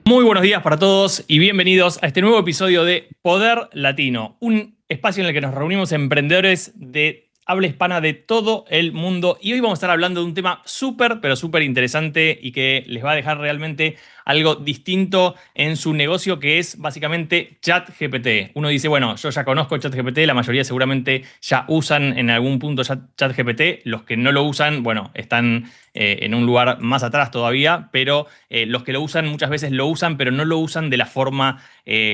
Muy buenos días para todos y bienvenidos a este nuevo episodio de Poder Latino, un espacio en el que nos reunimos emprendedores de habla hispana de todo el mundo, y hoy vamos a estar hablando de un tema súper, pero súper interesante y que les va a dejar realmente algo distinto en su negocio, que es básicamente ChatGPT. Uno dice, bueno, yo ya conozco ChatGPT, la mayoría seguramente ya usan en algún punto ChatGPT. Los que no lo usan, bueno, están en un lugar más atrás todavía, pero los que lo usan muchas veces lo usan, pero no lo usan de la forma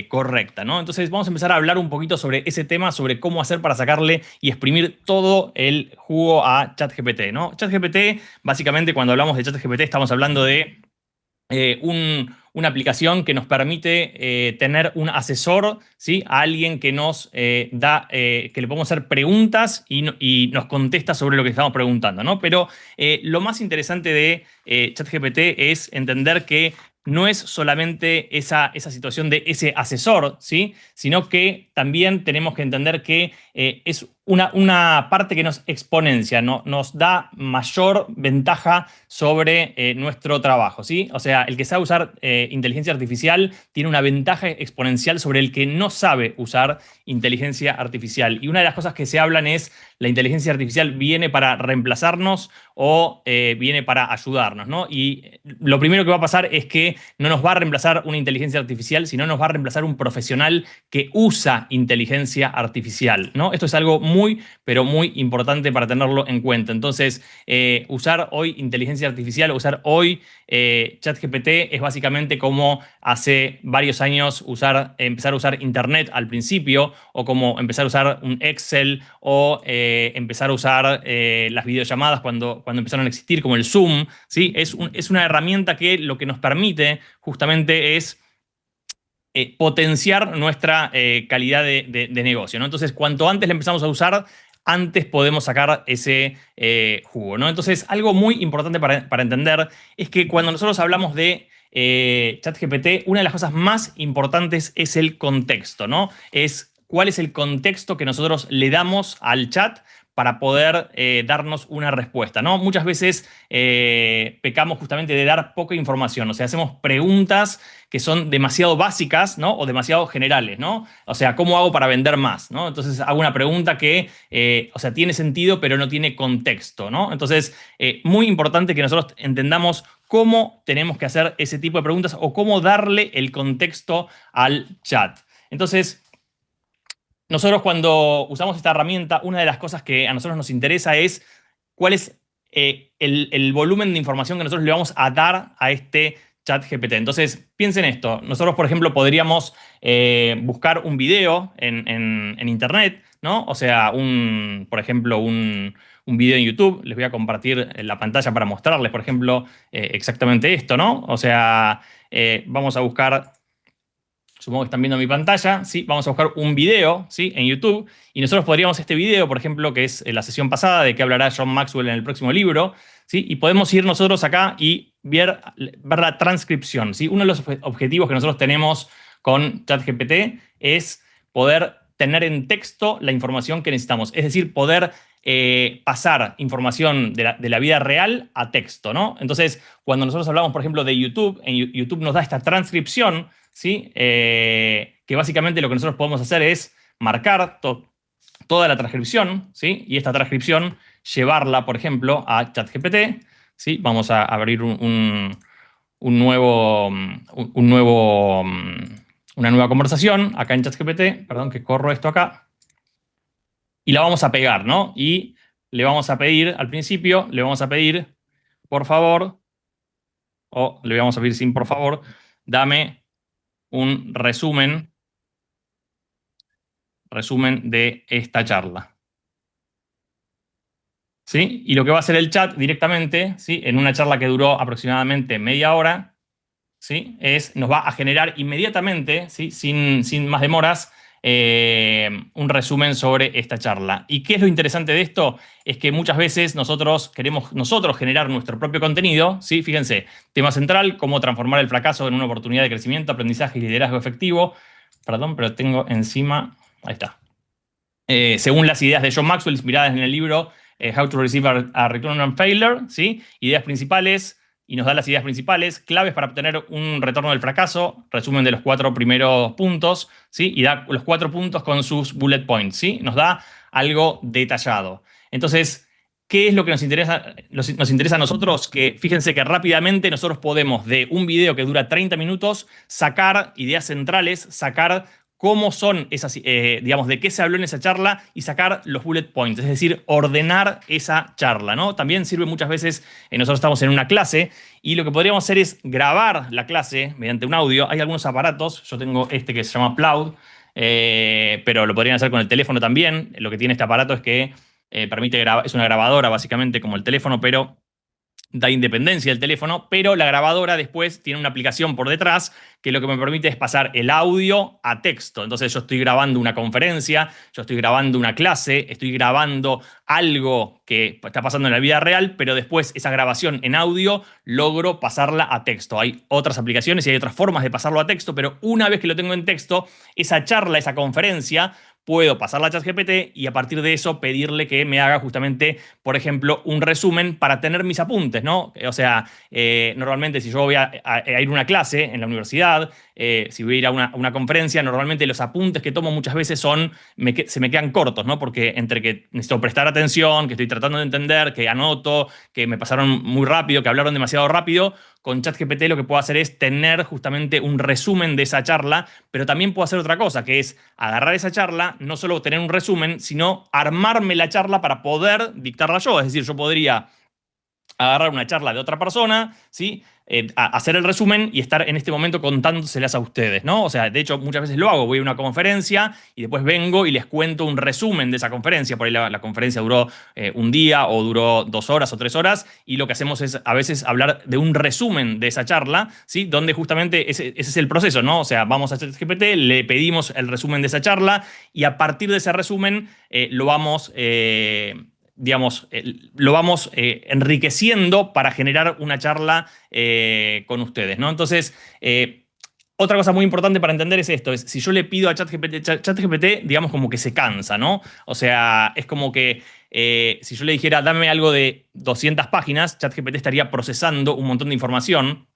correcta, ¿no? Entonces vamos a empezar a hablar un poquito sobre ese tema, sobre cómo hacer para sacarle y exprimir todo el jugo a ChatGPT, ¿no? ChatGPT, básicamente cuando hablamos de ChatGPT estamos hablando de una aplicación que nos permite tener un asesor, ¿sí? A alguien que nos que le podemos hacer preguntas y nos contesta sobre lo que estamos preguntando, ¿no? Pero lo más interesante de ChatGPT es entender que no es solamente esa situación de ese asesor, ¿sí? Sino que también tenemos que entender que es una parte que nos exponencia, ¿no? Nos da mayor ventaja sobre nuestro trabajo, ¿sí? O sea, el que sabe usar inteligencia artificial tiene una ventaja exponencial sobre el que no sabe usar inteligencia artificial. Y una de las cosas que se hablan es, la inteligencia artificial viene para reemplazarnos o viene para ayudarnos, ¿no? Y lo primero que va a pasar es que no nos va a reemplazar una inteligencia artificial, sino nos va a reemplazar un profesional que usa inteligencia artificial, ¿no? Esto es algo muy, pero muy importante para tenerlo en cuenta. Entonces, usar hoy inteligencia artificial, usar hoy ChatGPT es básicamente como hace varios años empezar a usar Internet al principio, o como empezar a usar un Excel, o empezar a usar las videollamadas cuando empezaron a existir, como el Zoom, ¿sí? Es una herramienta que lo que nos permite justamente es potenciar nuestra calidad de negocio, ¿no? Entonces, cuanto antes la empezamos a usar, antes podemos sacar ese jugo, ¿no? Entonces, algo muy importante para entender es que cuando nosotros hablamos de ChatGPT, una de las cosas más importantes es el contexto, ¿no? Es cuál es el contexto que nosotros le damos al chat para poder darnos una respuesta, ¿no? Muchas veces pecamos justamente de dar poca información, o sea, hacemos preguntas que son demasiado básicas, ¿no? O demasiado generales, ¿no? O sea, ¿cómo hago para vender más? ¿No? Entonces hago una pregunta que, o sea, tiene sentido, pero no tiene contexto, ¿no? Entonces, muy importante que nosotros entendamos cómo tenemos que hacer ese tipo de preguntas o cómo darle el contexto al chat. Entonces, nosotros cuando usamos esta herramienta, una de las cosas que a nosotros nos interesa es cuál es el volumen de información que nosotros le vamos a dar a este ChatGPT. Entonces, piensen esto. Nosotros, por ejemplo, podríamos buscar un video en Internet, ¿no? O sea, por ejemplo, un video en YouTube. Les voy a compartir en la pantalla para mostrarles, por ejemplo, exactamente esto, ¿no? O sea, vamos a buscar... Supongo que están viendo mi pantalla, ¿sí? Vamos a buscar un video, ¿sí? En YouTube, y nosotros podríamos este video, por ejemplo, que es la sesión pasada de que hablará John Maxwell en el próximo libro, ¿sí? Y podemos ir nosotros acá y ver la transcripción, ¿sí? Uno de los objetivos que nosotros tenemos con ChatGPT es poder tener en texto la información que necesitamos, es decir, poder pasar información de la vida real a texto, ¿no? Entonces, cuando nosotros hablamos, por ejemplo, de YouTube, en YouTube nos da esta transcripción, ¿sí? Que básicamente lo que nosotros podemos hacer es marcar toda la transcripción, ¿sí? Y esta transcripción llevarla, por ejemplo, a ChatGPT, ¿sí? Vamos a abrir una nueva conversación acá en ChatGPT. Perdón que corro esto acá. Y la vamos a pegar, ¿no? Y le vamos a pedir, al principio, le vamos a pedir, por favor, o le vamos a pedir sin por favor, dame un resumen de esta charla. ¿Sí? Y lo que va a hacer el chat directamente, ¿sí? En una charla que duró aproximadamente media hora, ¿sí? Nos va a generar inmediatamente, ¿sí? Sin más demoras, un resumen sobre esta charla. ¿Y qué es lo interesante de esto? Es que muchas veces nosotros queremos generar nuestro propio contenido, ¿sí? Fíjense, tema central, cómo transformar el fracaso en una oportunidad de crecimiento, aprendizaje y liderazgo efectivo. Perdón, pero tengo encima... Ahí está. Según las ideas de John Maxwell, inspiradas en el libro How to Receive a Return on Failure, ¿sí? Ideas principales, y nos da las ideas principales, claves para obtener un retorno del fracaso, resumen de los 4 primeros puntos, ¿sí? Y da los 4 puntos con sus bullet points, ¿sí? Nos da algo detallado. Entonces, ¿qué es lo que nos interesa, nos interesa a nosotros? Que fíjense que rápidamente nosotros podemos de un video que dura 30 minutos sacar ideas centrales, sacar cómo son esas, digamos, de qué se habló en esa charla y sacar los bullet points, es decir, ordenar esa charla, ¿no? También sirve muchas veces, nosotros estamos en una clase y lo que podríamos hacer es grabar la clase mediante un audio. Hay algunos aparatos, yo tengo este que se llama Plaud, pero lo podrían hacer con el teléfono también. Lo que tiene este aparato es que permite grabar, es una grabadora básicamente como el teléfono, pero da independencia del teléfono, pero la grabadora después tiene una aplicación por detrás que lo que me permite es pasar el audio a texto. Entonces yo estoy grabando una conferencia, yo estoy grabando una clase, estoy grabando algo que está pasando en la vida real, pero después esa grabación en audio logro pasarla a texto. Hay otras aplicaciones y hay otras formas de pasarlo a texto, pero una vez que lo tengo en texto, esa charla, esa conferencia, puedo pasarla a ChatGPT y a partir de eso pedirle que me haga justamente, por ejemplo, un resumen para tener mis apuntes, ¿no? O sea, normalmente si yo voy a ir a una clase en la universidad, si voy a ir a una conferencia, normalmente los apuntes que tomo muchas veces se me quedan cortos, ¿no? Porque entre que necesito prestar atención, que estoy tratando de entender, que anoto, que me pasaron muy rápido, que hablaron demasiado rápido, con ChatGPT lo que puedo hacer es tener justamente un resumen de esa charla, pero también puedo hacer otra cosa, que es agarrar esa charla, no solo tener un resumen, sino armarme la charla para poder dictarla yo. Es decir, yo podría agarrar una charla de otra persona, ¿sí? Hacer el resumen y estar en este momento contándoselas a ustedes, ¿no? O sea, de hecho, muchas veces lo hago. Voy a una conferencia y después vengo y les cuento un resumen de esa conferencia. Por ahí la conferencia duró un día o duró 2 horas o 3 horas y lo que hacemos es a veces hablar de un resumen de esa charla, ¿sí? Donde justamente ese es el proceso, ¿no? O sea, vamos a ChatGPT, le pedimos el resumen de esa charla y a partir de ese resumen lo vamos digamos, lo vamos enriqueciendo para generar una charla con ustedes, ¿no? Entonces, otra cosa muy importante para entender es esto, es si yo le pido a ChatGPT, digamos como que se cansa, ¿no? O sea, es como que si yo le dijera, dame algo de 200 páginas, ChatGPT estaría procesando un montón de información.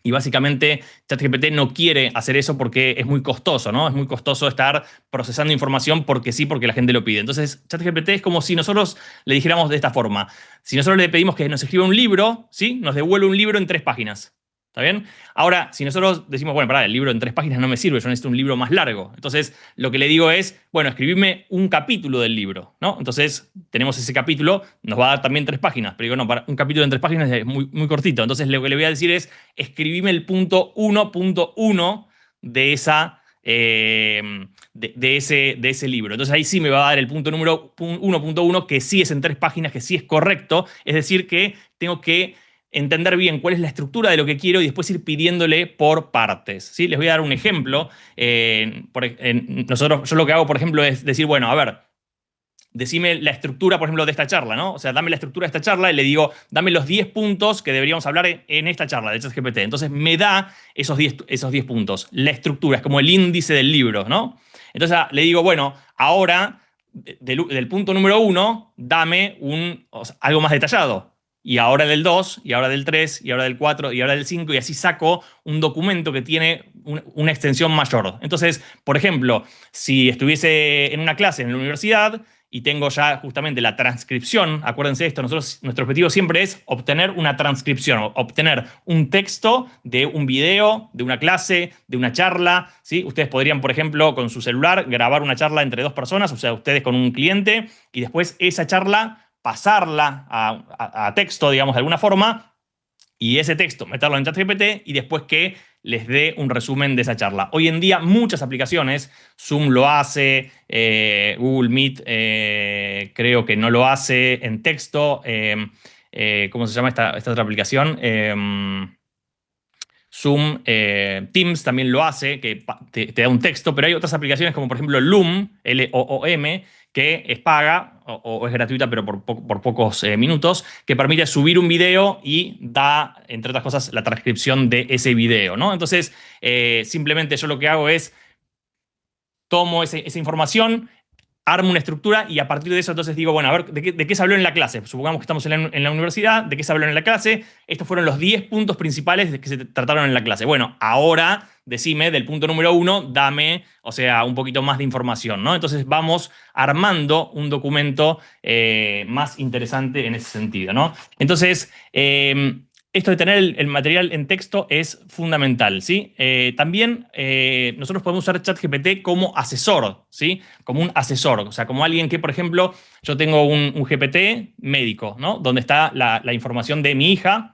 Y básicamente ChatGPT no quiere hacer eso porque es muy costoso, ¿no? Es muy costoso estar procesando información porque sí, porque la gente lo pide. Entonces, ChatGPT es como si nosotros le dijéramos de esta forma. Si nosotros le pedimos que nos escriba un libro, ¿sí? Nos devuelve un libro en 3 páginas. ¿Está bien? Ahora, si nosotros decimos, bueno, pará, el libro en 3 páginas no me sirve, yo necesito un libro más largo. Entonces, lo que le digo es, bueno, escribime un capítulo del libro, ¿no? Entonces, tenemos ese capítulo, nos va a dar también 3 páginas, pero digo, no, para un capítulo en 3 páginas es muy, muy cortito. Entonces, lo que le voy a decir es, escribime el punto 1.1 de esa... de ese libro. Entonces ahí sí me va a dar el punto número 1.1, que sí es en 3 páginas, que sí es correcto. Es decir, que tengo que entender bien cuál es la estructura de lo que quiero y después ir pidiéndole por partes, ¿sí? Les voy a dar un ejemplo. Yo lo que hago, por ejemplo, es decir, bueno, a ver, decime la estructura, por ejemplo, de esta charla, ¿no? O sea, dame la estructura de esta charla y le digo, dame los 10 puntos que deberíamos hablar en esta charla de ChatGPT. Entonces me da esos 10 puntos. La estructura es como el índice del libro, ¿no? Entonces le digo, bueno, ahora del punto número 1, dame algo más detallado. Y ahora del 2, y ahora del 3, y ahora del 4, y ahora del 5, y así saco un documento que tiene una extensión mayor. Entonces, por ejemplo, si estuviese en una clase en la universidad y tengo ya justamente la transcripción, acuérdense de esto, nuestro objetivo siempre es obtener una transcripción, obtener un texto de un video, de una clase, de una charla, ¿sí? Ustedes podrían, por ejemplo, con su celular grabar una charla entre 2 personas, o sea, ustedes con un cliente, y después esa charla pasarla a texto, digamos, de alguna forma, y ese texto meterlo en ChatGPT y después que les dé un resumen de esa charla. Hoy en día muchas aplicaciones, Zoom lo hace, Google Meet creo que no lo hace en texto, ¿cómo se llama esta otra aplicación? Zoom, Teams también lo hace, que te da un texto, pero hay otras aplicaciones como por ejemplo Loom, Loom, que es paga o es gratuita, pero por pocos minutos, que permite subir un video y da, entre otras cosas, la transcripción de ese video, ¿no? Entonces, simplemente yo lo que hago es tomo esa información, armo una estructura y a partir de eso entonces digo, bueno, a ver, ¿de qué se habló en la clase? Supongamos que estamos en la universidad, ¿de qué se habló en la clase? Estos fueron los 10 puntos principales que se trataron en la clase. Bueno, ahora decime del punto número 1, dame, o sea, un poquito más de información, ¿no? Entonces vamos armando un documento más interesante en ese sentido, ¿no? Entonces, esto de tener el material en texto es fundamental, ¿sí? También nosotros podemos usar ChatGPT como asesor, ¿sí? Como un asesor, o sea, como alguien que, por ejemplo, yo tengo un GPT médico, ¿no? Donde está la información de mi hija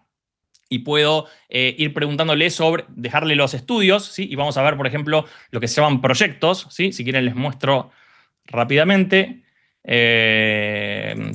y puedo ir preguntándole sobre, dejarle los estudios, ¿sí? Y vamos a ver, por ejemplo, lo que se llaman proyectos, ¿sí? Si quieren les muestro rápidamente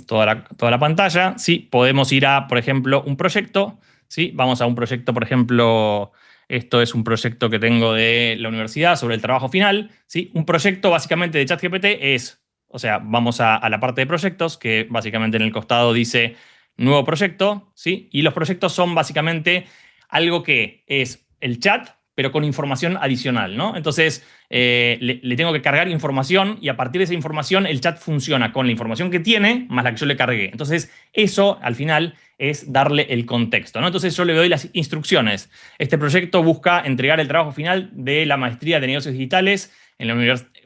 toda la pantalla, ¿sí? Podemos ir a, por ejemplo, un proyecto, ¿sí? Vamos a un proyecto, por ejemplo, esto es un proyecto que tengo de la universidad sobre el trabajo final, ¿sí? Un proyecto básicamente de ChatGPT es, o sea, vamos a la parte de proyectos, que básicamente en el costado dice nuevo proyecto, ¿sí? Y los proyectos son básicamente algo que es el chat, pero con información adicional, ¿no? Entonces, le tengo que cargar información y a partir de esa información el chat funciona con la información que tiene más la que yo le cargué. Entonces, eso al final es darle el contexto, ¿no? Entonces, yo le doy las instrucciones. Este proyecto busca entregar el trabajo final de la maestría de negocios digitales en la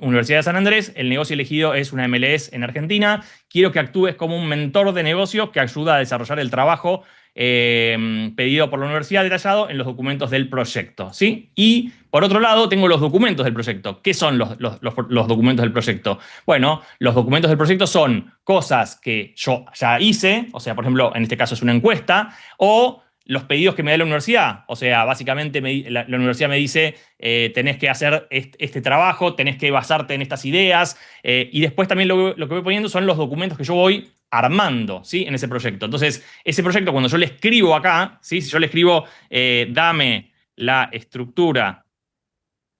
Universidad de San Andrés. El negocio elegido es una MLS en Argentina. Quiero que actúes como un mentor de negocios que ayuda a desarrollar el trabajo pedido por la universidad detallado en los documentos del proyecto, ¿sí? Y, por otro lado, tengo los documentos del proyecto. ¿Qué son los documentos del proyecto? Bueno, los documentos del proyecto son cosas que yo ya hice, o sea, por ejemplo, en este caso es una encuesta, o los pedidos que me da la universidad. O sea, básicamente la universidad me dice, tenés que hacer este trabajo, tenés que basarte en estas ideas, y después también lo que voy poniendo son los documentos que yo voy armando, ¿sí? En ese proyecto. Entonces, ese proyecto, cuando yo le escribo acá, ¿sí? Si yo le escribo, dame la estructura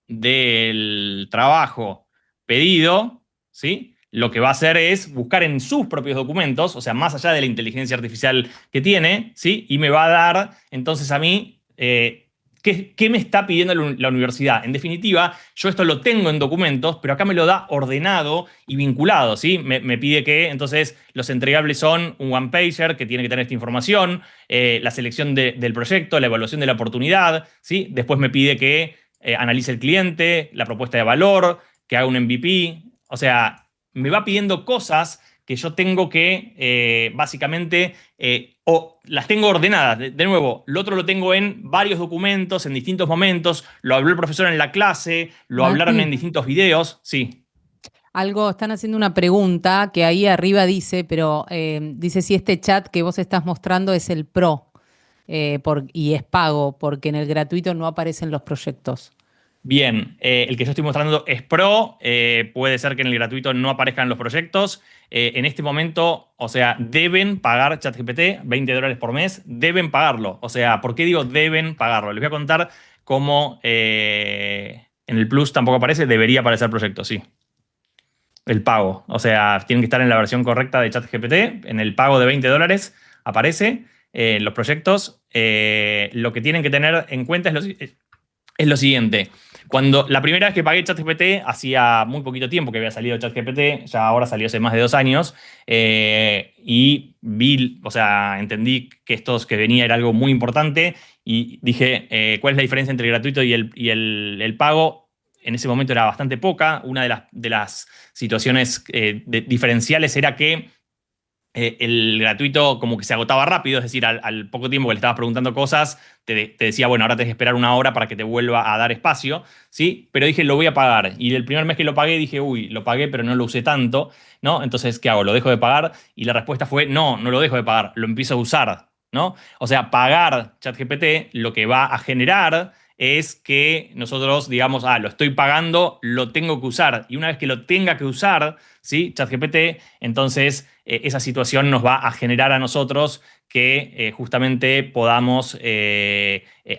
del trabajo pedido, ¿sí? Lo que va a hacer es buscar en sus propios documentos, o sea, más allá de la inteligencia artificial que tiene, ¿sí? Y me va a dar, entonces, a mí, ¿qué me está pidiendo la universidad? En definitiva, yo esto lo tengo en documentos, pero acá me lo da ordenado y vinculado, ¿sí? Me pide que, entonces, los entregables son un one-pager que tiene que tener esta información, la selección del proyecto, la evaluación de la oportunidad, ¿sí? Después me pide que analice el cliente, la propuesta de valor, que haga un MVP, o sea, me va pidiendo cosas que yo tengo que básicamente, o las tengo ordenadas. De nuevo, lo otro lo tengo en varios documentos, en distintos momentos, lo habló el profesor en la clase, lo hablaron en Mati, distintos videos, sí. algo, están haciendo una pregunta que ahí arriba dice, pero dice si este chat que vos estás mostrando es el Pro y es pago, porque en el gratuito no aparecen los proyectos. Bien, el que yo estoy mostrando es Pro, puede ser que en el gratuito no aparezcan los proyectos. En este momento, o sea, deben pagar ChatGPT, $20 por mes, deben pagarlo. O sea, ¿por qué digo deben pagarlo? Les voy a contar cómo en el Plus tampoco aparece, debería aparecer proyecto, sí. El pago, o sea, tienen que estar en la versión correcta de ChatGPT, en el pago de $20 aparece los proyectos. Lo que tienen que tener en cuenta es lo siguiente. Cuando la primera vez que pagué ChatGPT, hacía muy poquito tiempo que había salido ChatGPT, ya ahora salió hace más de 2 años, y vi, o sea, entendí que esto que venía era algo muy importante y dije, ¿cuál es la diferencia entre el gratuito y el pago? En ese momento era bastante poca. Una de las situaciones diferenciales era que el gratuito como que se agotaba rápido, es decir, al poco tiempo que le estabas preguntando cosas, te decía, bueno, ahora tenés que esperar una hora para que te vuelva a dar espacio, ¿sí? Pero dije, lo voy a pagar. Y el primer mes que lo pagué dije, uy, lo pagué, pero no lo usé tanto, ¿no? Entonces, ¿qué hago? ¿Lo dejo de pagar? Y la respuesta fue, no, no lo dejo de pagar, lo empiezo a usar, ¿no? O sea, pagar ChatGPT lo que va a generar es que nosotros digamos, lo estoy pagando, lo tengo que usar. Y una vez que lo tenga que usar, ¿sí? ChatGPT, entonces esa situación nos va a generar a nosotros que justamente podamos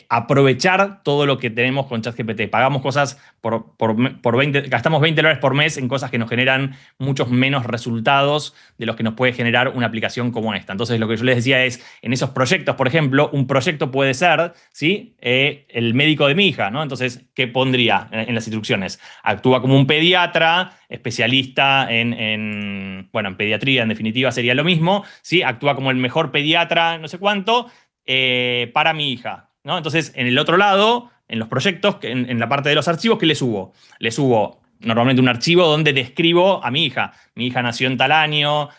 aprovechar todo lo que tenemos con ChatGPT. Pagamos cosas por 20, gastamos $20 por mes en cosas que nos generan muchos menos resultados de los que nos puede generar una aplicación como esta. Entonces, lo que yo les decía es, en esos proyectos, por ejemplo, un proyecto puede ser, ¿sí? El médico de mi hija, ¿no? Entonces, ¿qué pondría en las instrucciones? Actúa como un pediatra, especialista bueno, en pediatría, en definitiva sería lo mismo, ¿sí? Actúa como el mejor pediatra, no sé cuánto, para mi hija, ¿no? Entonces, en el otro lado, en los proyectos, en la parte de los archivos, ¿qué le subo? Le subo normalmente un archivo donde describo a mi hija. Mi hija nació en tal año,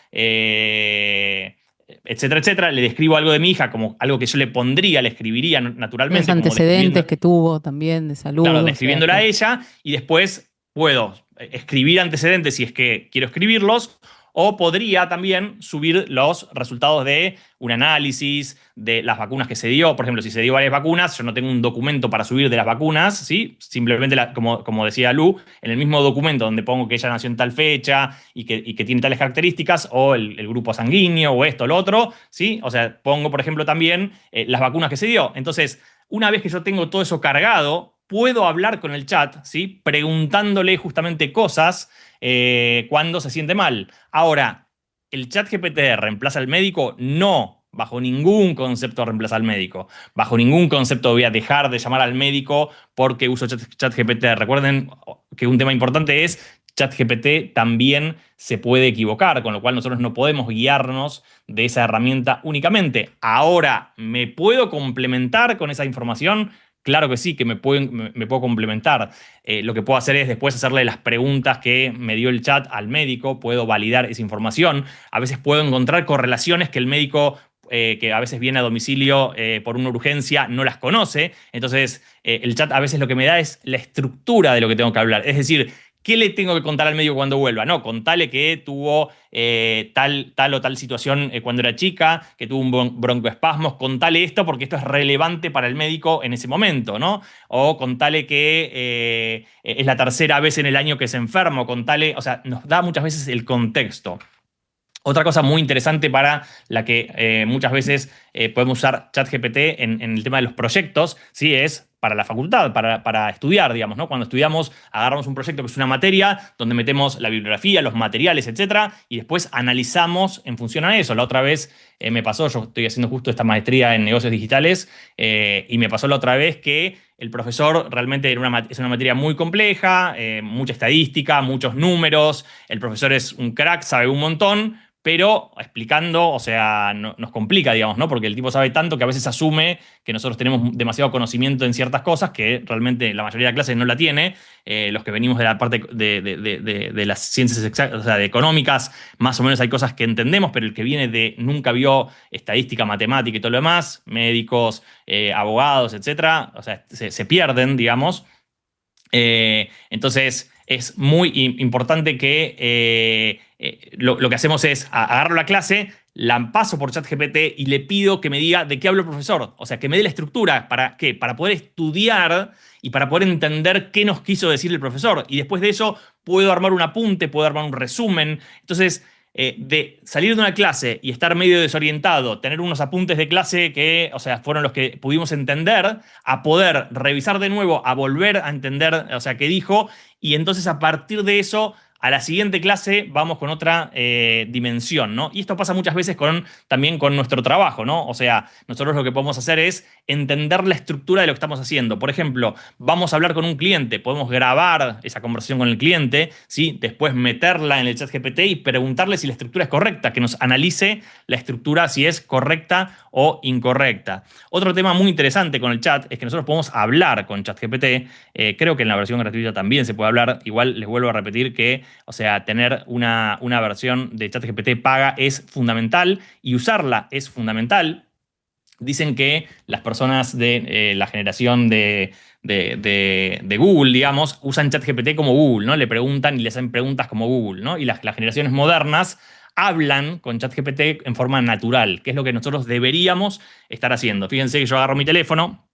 etcétera, etcétera. Le describo algo de mi hija como algo que yo le pondría, le escribiría Los naturalmente, como antecedentes describiendo, que tuvo también de claro, salud, o sea, describiéndola a ella, y después puedo escribir antecedentes si es que quiero escribirlos, o podría también subir los resultados de un análisis de las vacunas que se dio. Por ejemplo, si se dio varias vacunas, yo no tengo un documento para subir de las vacunas, ¿sí? Simplemente, como decía Lu, en el mismo documento donde pongo que ella nació en tal fecha y que tiene tales características, o el grupo sanguíneo, o esto, o lo otro, ¿sí? O sea, pongo, por ejemplo, también las vacunas que se dio. Entonces, una vez que yo tengo todo eso cargado, puedo hablar con el chat, ¿sí? Preguntándole justamente cosas cuando se siente mal. Ahora, ¿el chat GPT reemplaza al médico? No, bajo ningún concepto reemplaza al médico. Bajo ningún concepto voy a dejar de llamar al médico porque uso chat GPT. Recuerden que un tema importante es ChatGPT también se puede equivocar, con lo cual nosotros no podemos guiarnos de esa herramienta únicamente. Ahora, ¿me puedo complementar con esa información? Claro que sí, que me puedo complementar. Lo que puedo hacer es después hacerle las preguntas que me dio el chat al médico, puedo validar esa información. A veces puedo encontrar correlaciones que el médico, que a veces viene a domicilio por una urgencia, no las conoce. Entonces, el chat a veces lo que me da es la estructura de lo que tengo que hablar. Es decir, ¿qué le tengo que contar al médico cuando vuelva? No, contale que tuvo tal o tal situación cuando era chica, que tuvo un broncoespasmos, contale esto porque esto es relevante para el médico en ese momento, ¿no? O contale que es la tercera vez en el año que se enferma, contale, o sea, nos da muchas veces el contexto. Otra cosa muy interesante para la que muchas veces podemos usar ChatGPT en el tema de los proyectos, ¿sí? Es para la facultad, para estudiar, digamos, ¿no? Cuando estudiamos, agarramos un proyecto que es una materia, donde metemos la bibliografía, los materiales, etcétera, y después analizamos en función a eso. La otra vez me pasó, yo estoy haciendo justo esta maestría en negocios digitales, y me pasó la otra vez que el profesor realmente es una materia muy compleja, mucha estadística, muchos números, el profesor es un crack, sabe un montón, pero explicando, o sea, nos complica, digamos, ¿no? Porque el tipo sabe tanto que a veces asume que nosotros tenemos demasiado conocimiento en ciertas cosas que realmente la mayoría de clases no la tiene. Los que venimos de la parte de las ciencias exactas, o sea, de económicas, más o menos hay cosas que entendemos, pero el que viene de nunca vio estadística, matemática y todo lo demás, médicos, abogados, etcétera, o sea, se pierden, digamos. Entonces, es muy importante que lo que hacemos es agarro la clase, la paso por ChatGPT y le pido que me diga de qué habla el profesor. O sea, que me dé la estructura. ¿Para qué? Para poder estudiar y para poder entender qué nos quiso decir el profesor. Y después de eso puedo armar un apunte, puedo armar un resumen. Entonces, de salir de una clase y estar medio desorientado, tener unos apuntes de clase que, o sea, fueron los que pudimos entender, a poder revisar de nuevo, a volver a entender, o sea, qué dijo, y entonces a partir de eso, a la siguiente clase vamos con otra dimensión, ¿no? Y esto pasa muchas veces también con nuestro trabajo, ¿no? O sea, nosotros lo que podemos hacer es entender la estructura de lo que estamos haciendo. Por ejemplo, vamos a hablar con un cliente, podemos grabar esa conversación con el cliente, ¿sí? Después meterla en el chat GPT y preguntarle si la estructura es correcta, que nos analice la estructura si es correcta o incorrecta. Otro tema muy interesante con el chat es que nosotros podemos hablar con ChatGPT. Creo que en la versión gratuita también se puede hablar. Igual les vuelvo a repetir que, o sea, tener una versión de ChatGPT paga es fundamental y usarla es fundamental. Dicen que las personas de la generación de Google, digamos, usan ChatGPT como Google, ¿no? Le preguntan y les hacen preguntas como Google, ¿no? Y las generaciones modernas hablan con ChatGPT en forma natural, que es lo que nosotros deberíamos estar haciendo. Fíjense que yo agarro mi teléfono,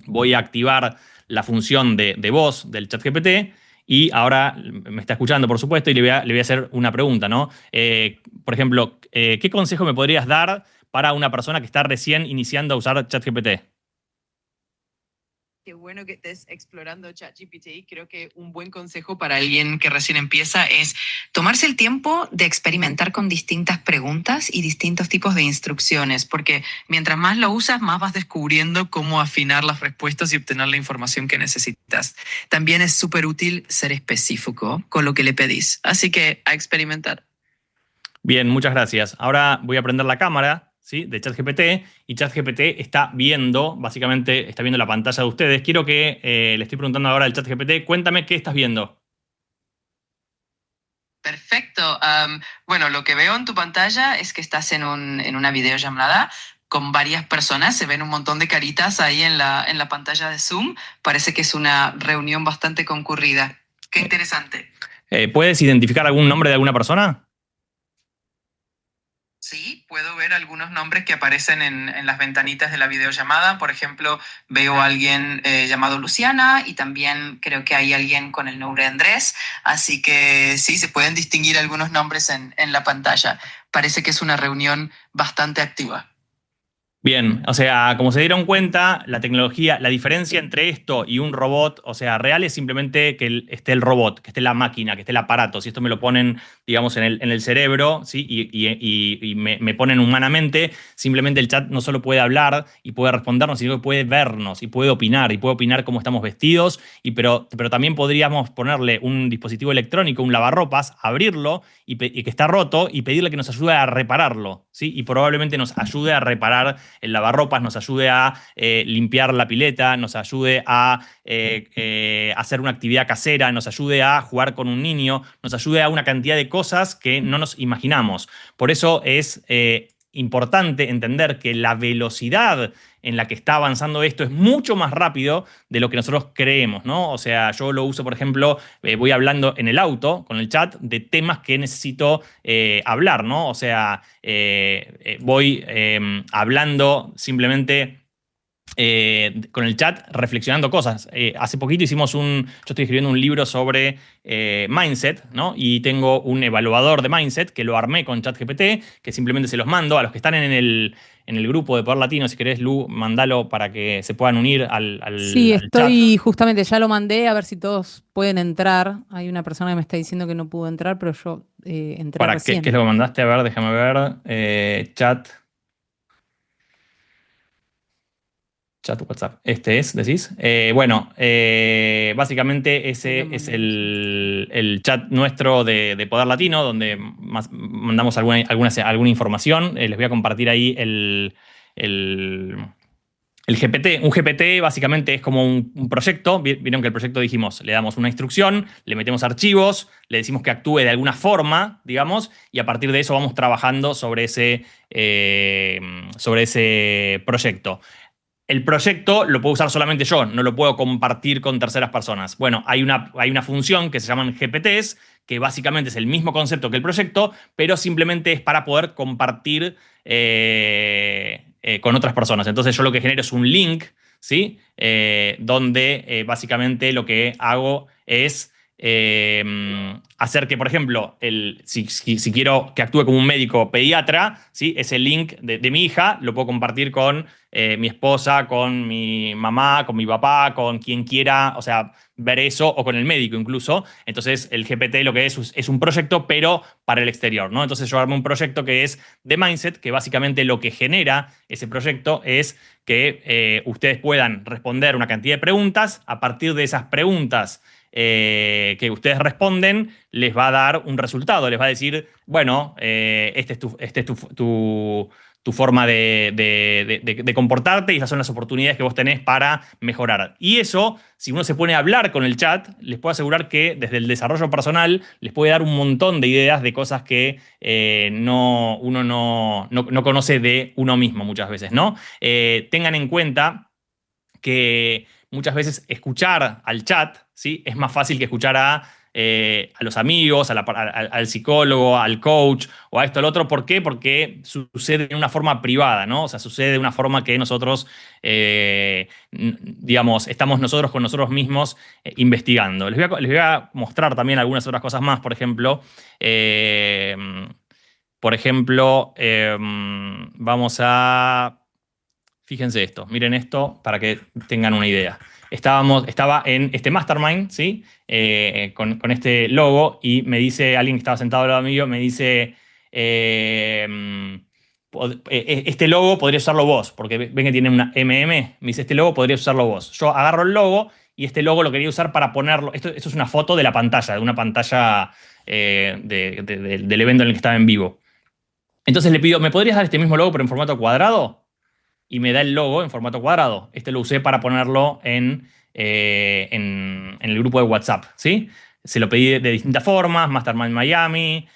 voy a activar la función de voz del ChatGPT y ahora me está escuchando, por supuesto, y le voy a hacer una pregunta, ¿no? Por ejemplo, ¿qué consejo me podrías dar para una persona que está recién iniciando a usar ChatGPT? Qué bueno que estés explorando ChatGPT. Creo que un buen consejo para alguien que recién empieza es tomarse el tiempo de experimentar con distintas preguntas y distintos tipos de instrucciones, porque mientras más lo usas, más vas descubriendo cómo afinar las respuestas y obtener la información que necesitas. También es súper útil ser específico con lo que le pedís. Así que a experimentar. Bien, muchas gracias. Ahora voy a prender la cámara, ¿sí?, de ChatGPT, y ChatGPT está viendo, básicamente, está viendo la pantalla de ustedes. Quiero que le estoy preguntando ahora al ChatGPT, cuéntame qué estás viendo. Perfecto. Bueno, lo que veo en tu pantalla es que estás en una videollamada con varias personas. Se ven un montón de caritas ahí en la pantalla de Zoom. Parece que es una reunión bastante concurrida. Qué interesante. ¿Puedes identificar algún nombre de alguna persona? Sí, puedo ver algunos nombres que aparecen en las ventanitas de la videollamada. Por ejemplo, veo a alguien llamado Luciana y también creo que hay alguien con el nombre Andrés. Así que sí, se pueden distinguir algunos nombres en la pantalla. Parece que es una reunión bastante activa. Bien, o sea, como se dieron cuenta, la tecnología, la diferencia entre esto y un robot, o sea, real es simplemente que esté el robot, que esté la máquina, que esté el aparato. Si esto me lo ponen, digamos, en el cerebro, ¿sí?, y me ponen humanamente, simplemente el chat no solo puede hablar y puede respondernos, sino que puede vernos y puede opinar cómo estamos vestidos, pero también podríamos ponerle un dispositivo electrónico, un lavarropas, abrirlo y que está roto y pedirle que nos ayude a repararlo, ¿sí? Y probablemente nos ayude a reparar el lavarropas, nos ayude a limpiar la pileta, nos ayude a hacer una actividad casera, nos ayude a jugar con un niño, nos ayude a una cantidad de cosas que no nos imaginamos. Por eso es importante entender que la velocidad en la que está avanzando esto es mucho más rápido de lo que nosotros creemos, ¿no? O sea, yo lo uso, por ejemplo, voy hablando en el auto con el chat de temas que necesito hablar, ¿no? O sea, voy hablando simplemente con el chat, reflexionando cosas. Hace poquito yo estoy escribiendo un libro sobre mindset, ¿no? Y tengo un evaluador de mindset que lo armé con ChatGPT, que simplemente se los mando a los que están en el grupo de Poder Latino. Si querés, Lu, mandalo para que se puedan unir Sí, al chat. estoy justamente, ya lo mandé a ver si todos pueden entrar. Hay una persona que me está diciendo que no pudo entrar, pero yo entré ¿Para qué es recién. lo que mandaste? A ver, déjame ver. Chat WhatsApp. Este es, decís. Bueno, básicamente ese es el chat nuestro de Poder Latino, donde mandamos alguna información. Les voy a compartir ahí el GPT. Un GPT básicamente es como un proyecto. Vieron que el proyecto dijimos, le damos una instrucción, le metemos archivos, le decimos que actúe de alguna forma, digamos, y a partir de eso vamos trabajando sobre ese proyecto. El proyecto lo puedo usar solamente yo, no lo puedo compartir con terceras personas. Bueno, hay una función que se llaman GPTs, que básicamente es el mismo concepto que el proyecto, pero simplemente es para poder compartir con otras personas. Entonces yo lo que genero es un link, ¿sí? Donde básicamente lo que hago es hacer que, por ejemplo, si quiero que actúe como un médico pediatra, ¿sí?, ese link de mi hija lo puedo compartir con mi esposa, con mi mamá, con mi papá, con quien quiera, o sea, ver eso, o con el médico incluso. Entonces el GPT lo que es un proyecto, pero para el exterior, ¿no? Entonces yo armé un proyecto que es de Mindset, que básicamente lo que genera ese proyecto es que ustedes puedan responder una cantidad de preguntas. A partir de esas preguntas que ustedes responden, les va a dar un resultado, les va a decir, bueno, este es tu forma de comportarte y esas son las oportunidades que vos tenés para mejorar. Y eso, si uno se pone a hablar con el chat, les puedo asegurar que desde el desarrollo personal les puede dar un montón de ideas de cosas que uno no conoce de uno mismo muchas veces, ¿no? Tengan en cuenta que muchas veces escuchar al chat, ¿sí?, es más fácil que escuchar a los amigos, al psicólogo, al coach o a esto o al otro. ¿Por qué? Porque sucede de una forma privada, ¿no? O sea, sucede de una forma que nosotros, digamos, estamos nosotros con nosotros mismos investigando. Les voy a mostrar también algunas otras cosas más. Por ejemplo, vamos a Fíjense esto, miren esto para que tengan una idea. Estaba en este Mastermind, ¿sí? Con este logo y me dice, alguien que estaba sentado al lado mío, me dice, este logo podría usarlo vos, porque ven que tiene una MM, me dice, este logo podría usarlo vos. Yo agarro el logo y este logo lo quería usar para ponerlo, esto es una foto de la pantalla, de una pantalla del evento en el que estaba en vivo. Entonces le pido, ¿me podrías dar este mismo logo pero en formato cuadrado? Y me da el logo en formato cuadrado. Este lo usé para ponerlo en el grupo de WhatsApp, ¿sí? Se lo pedí de distintas formas, Mastermind Miami,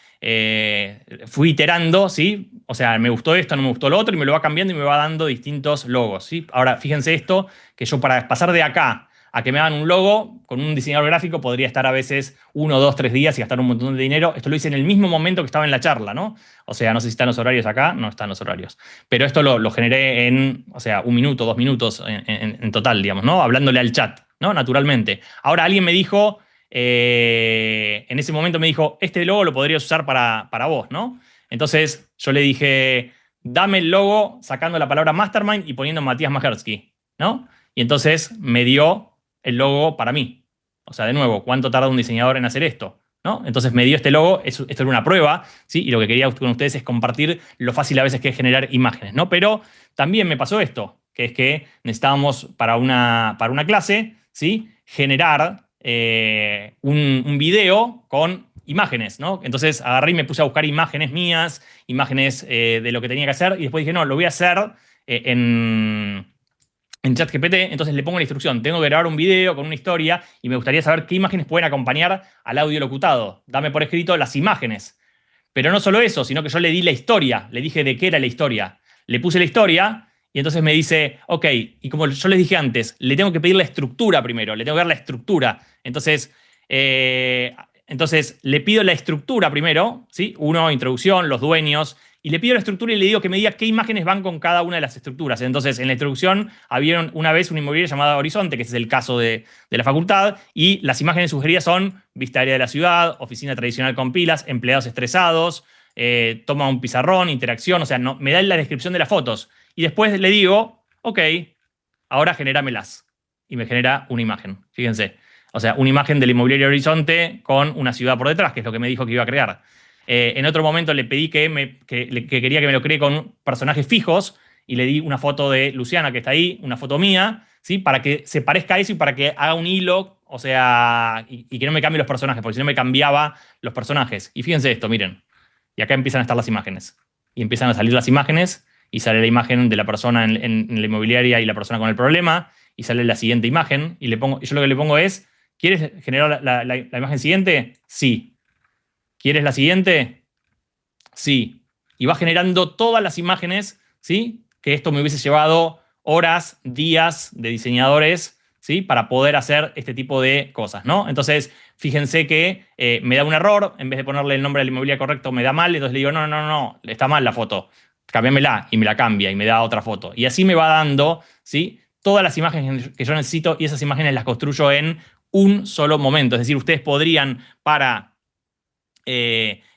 fui iterando, ¿sí? O sea, me gustó esto, no me gustó lo otro, y me lo va cambiando y me va dando distintos logos, ¿sí? Ahora, fíjense esto, que yo para pasar de acá a que me hagan un logo, con un diseñador gráfico podría estar a veces 1, 2, 3 días y gastar un montón de dinero. Esto lo hice en el mismo momento que estaba en la charla, ¿no? O sea, no sé si están los horarios acá, no están los horarios. Pero esto lo generé en, o sea, 1 minuto, 2 minutos en total, digamos, ¿no? Hablándole al chat, ¿no? Naturalmente. Ahora alguien me dijo, en ese momento me dijo, este logo lo podrías usar para vos, ¿no? Entonces yo le dije, dame el logo sacando la palabra Mastermind y poniendo Matías Majersky, ¿no? Y entonces me dio el logo para mí. O sea, de nuevo, ¿cuánto tarda un diseñador en hacer esto? ¿No? Entonces me dio este logo, esto era una prueba, ¿sí? Y lo que quería con ustedes es compartir lo fácil a veces que es generar imágenes, ¿no? Pero también me pasó esto, que es que necesitábamos para una clase, ¿sí? Generar un video con imágenes, ¿no? Entonces agarré y me puse a buscar imágenes mías, imágenes de lo que tenía que hacer, y después dije, no, lo voy a hacer en ChatGPT, entonces le pongo la instrucción, tengo que grabar un video con una historia y me gustaría saber qué imágenes pueden acompañar al audio locutado. Dame por escrito las imágenes. Pero no solo eso, sino que yo le di la historia, le dije de qué era la historia. Le puse la historia y entonces me dice, ok, y como yo les dije antes, le tengo que pedir la estructura primero, le tengo que dar la estructura. Entonces le pido la estructura primero, ¿sí? Uno, introducción, los dueños, y le pido la estructura y le digo que me diga qué imágenes van con cada una de las estructuras. Entonces, en la introducción había una vez una inmobiliaria llamada Horizonte, que ese es el caso de la facultad, y las imágenes sugeridas son vista aérea de la ciudad, oficina tradicional con pilas, empleados estresados, toma un pizarrón, interacción, o sea, no, me da la descripción de las fotos. Y después le digo, ok, ahora genéramelas. Y me genera una imagen, fíjense. O sea, una imagen del inmobiliario Horizonte con una ciudad por detrás, que es lo que me dijo que iba a crear. En otro momento le pedí que quería que me lo cree con personajes fijos y le di una foto de Luciana, que está ahí, una foto mía, ¿sí? Para que se parezca a eso y para que haga un hilo, o sea, y que no me cambie los personajes, porque si no me cambiaba los personajes. Y fíjense esto, miren. Y acá empiezan a estar las imágenes. Y empiezan a salir las imágenes y sale la imagen de la persona en la inmobiliaria y la persona con el problema y sale la siguiente imagen y yo lo que le pongo es, ¿quieres generar la imagen siguiente? Sí. ¿Quieres la siguiente? Sí. Y va generando todas las imágenes, ¿sí? Que esto me hubiese llevado horas, días de diseñadores, ¿sí? Para poder hacer este tipo de cosas, ¿no? Entonces, fíjense que me da un error, en vez de ponerle el nombre de la inmobiliaria correcto, me da mal, entonces le digo, no, está mal la foto, cámbiamela, y me la cambia, y me da otra foto. Y así me va dando, ¿sí? Todas las imágenes que yo necesito, y esas imágenes las construyo en un solo momento. Es decir, ustedes podrían para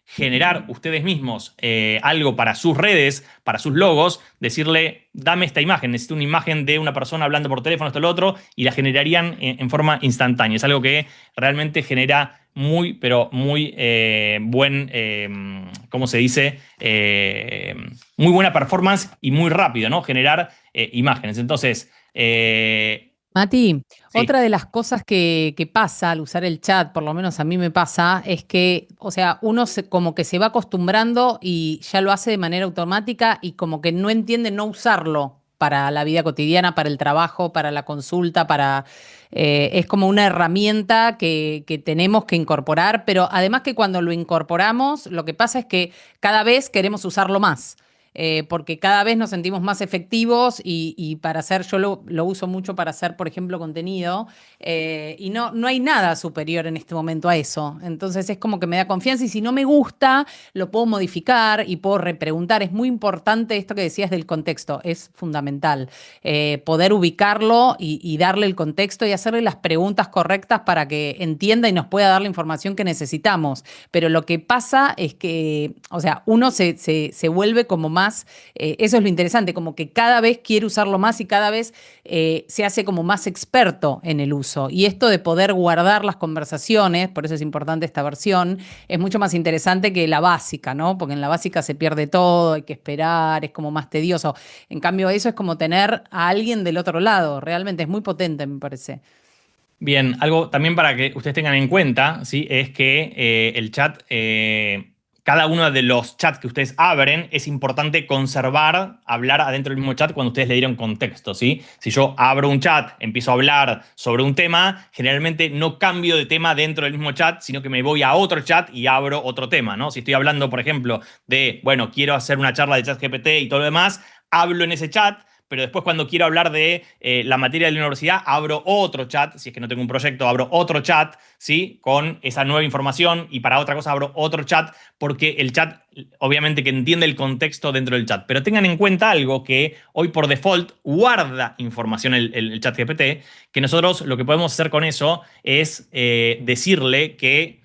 generar ustedes mismos algo para sus redes, para sus logos, decirle, dame esta imagen, necesito una imagen de una persona hablando por teléfono, esto, lo otro, y la generarían en forma instantánea. Es algo que realmente genera muy, pero muy ¿cómo se dice? Muy buena performance y muy rápido, ¿no? Generar imágenes. Entonces, Mati, sí. otra de las cosas que pasa al usar el chat, por lo menos a mí me pasa, es que, o sea, uno como que se va acostumbrando y ya lo hace de manera automática y como que no entiende no usarlo para la vida cotidiana, para el trabajo, para la consulta, es como una herramienta que tenemos que incorporar, pero además que cuando lo incorporamos, lo que pasa es que cada vez queremos usarlo más. Porque cada vez nos sentimos más efectivos y para hacer, yo lo uso mucho para hacer, por ejemplo, contenido, y no hay nada superior en este momento a eso. Entonces es como que me da confianza y si no me gusta, lo puedo modificar y puedo repreguntar. Es muy importante esto que decías del contexto, es fundamental. Poder ubicarlo y darle el contexto y hacerle las preguntas correctas para que entienda y nos pueda dar la información que necesitamos. Pero lo que pasa es que, o sea, uno se vuelve como más más, eso es lo interesante, como que cada vez quiere usarlo más y cada vez se hace como más experto en el uso. Y esto de poder guardar las conversaciones, por eso es importante esta versión, es mucho más interesante que la básica, ¿no? Porque en la básica se pierde todo, hay que esperar, es como más tedioso. En cambio, eso es como tener a alguien del otro lado, realmente es muy potente, me parece. Bien, algo también para que ustedes tengan en cuenta, ¿sí? Es que el chat, cada uno de los chats que ustedes abren, es importante conservar, hablar adentro del mismo chat cuando ustedes le dieron contexto, ¿sí? Si yo abro un chat, empiezo a hablar sobre un tema, generalmente no cambio de tema dentro del mismo chat, sino que me voy a otro chat y abro otro tema, ¿no? Si estoy hablando, por ejemplo, de, bueno, quiero hacer una charla de ChatGPT y todo lo demás, hablo en ese chat, pero después cuando quiero hablar de la materia de la universidad, abro otro chat, si es que no tengo un proyecto, abro otro chat, ¿sí? Con esa nueva información, y para otra cosa abro otro chat, porque el chat, obviamente que entiende el contexto dentro del chat. Pero tengan en cuenta algo, que hoy por default guarda información el chat GPT, que nosotros lo que podemos hacer con eso es decirle que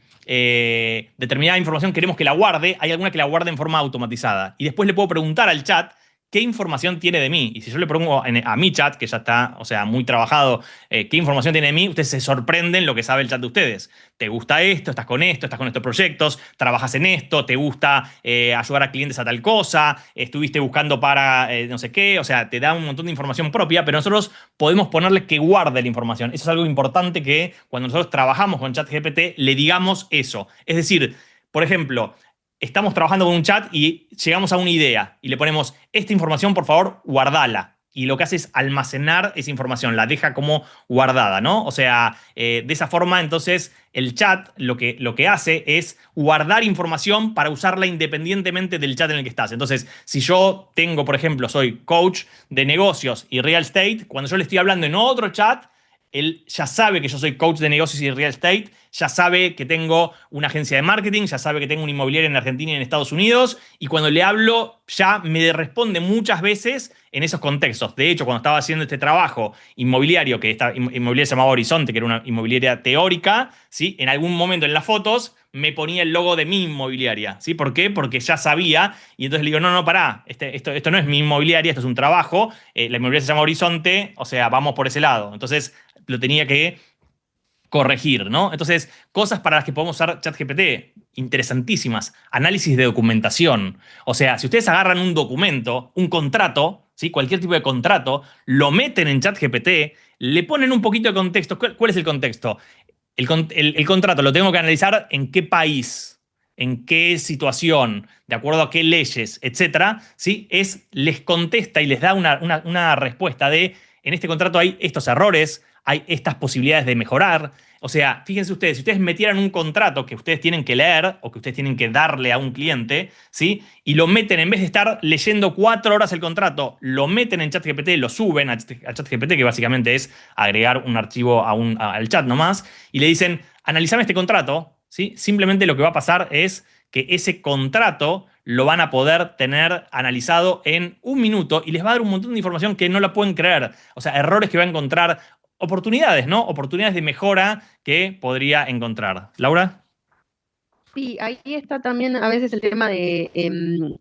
determinada información queremos que la guarde, hay alguna que la guarde en forma automatizada. Y después le puedo preguntar al chat qué información tiene de mí. Y si yo le pongo a mi chat, que ya está, o sea, muy trabajado, qué información tiene de mí, ustedes se sorprenden lo que sabe el chat de ustedes. ¿Te gusta esto? ¿Estás con esto? ¿Estás con estos proyectos? ¿Trabajas en esto? ¿Te gusta ayudar a clientes a tal cosa? ¿Estuviste buscando para no sé qué? O sea, te da un montón de información propia, pero nosotros podemos ponerle que guarde la información. Eso es algo importante, que cuando nosotros trabajamos con ChatGPT le digamos eso. Es decir, por ejemplo, estamos trabajando con un chat y llegamos a una idea y le ponemos: esta información, por favor, guardala. Y lo que hace es almacenar esa información, la deja como guardada, ¿no? O sea, de esa forma, entonces, el chat lo que hace es guardar información para usarla independientemente del chat en el que estás. Entonces, si yo tengo, por ejemplo, soy coach de negocios y real estate, cuando yo le estoy hablando en otro chat, él ya sabe que yo soy coach de negocios y real estate, ya sabe que tengo una agencia de marketing, ya sabe que tengo una inmobiliaria en Argentina y en Estados Unidos, y cuando le hablo ya me responde muchas veces en esos contextos. De hecho, cuando estaba haciendo este trabajo inmobiliario, que esta inmobiliaria se llamaba Horizonte, que era una inmobiliaria teórica, ¿sí? En algún momento en las fotos me ponía el logo de mi inmobiliaria, ¿sí? ¿Por qué? Porque ya sabía, y entonces le digo: no, no, pará, esto no es mi inmobiliaria, esto es un trabajo, la inmobiliaria se llama Horizonte, o sea, vamos por ese lado. Entonces lo tenía que corregir, ¿no? Entonces, cosas para las que podemos usar ChatGPT, interesantísimas. Análisis de documentación. O sea, si ustedes agarran un documento, un contrato, ¿sí? Cualquier tipo de contrato, lo meten en ChatGPT, le ponen un poquito de contexto. ¿Cuál es el contexto? El contrato lo tengo que analizar en qué país, en qué situación, de acuerdo a qué leyes, etcétera, ¿sí? Les contesta y les da una respuesta de: en este contrato hay estos errores, hay estas posibilidades de mejorar. O sea, fíjense ustedes, si ustedes metieran un contrato que ustedes tienen que leer o que ustedes tienen que darle a un cliente, ¿sí? Y lo meten, en vez de estar leyendo 4 horas el contrato, lo meten en ChatGPT, lo suben a ChatGPT, que básicamente es agregar un archivo al chat nomás, y le dicen: analizame este contrato, ¿sí? Simplemente lo que va a pasar es que ese contrato lo van a poder tener analizado en un minuto y les va a dar un montón de información que no la pueden creer. O sea, errores que va a encontrar, oportunidades, ¿no? Oportunidades de mejora que podría encontrar. Laura. Sí, ahí está también a veces el tema de,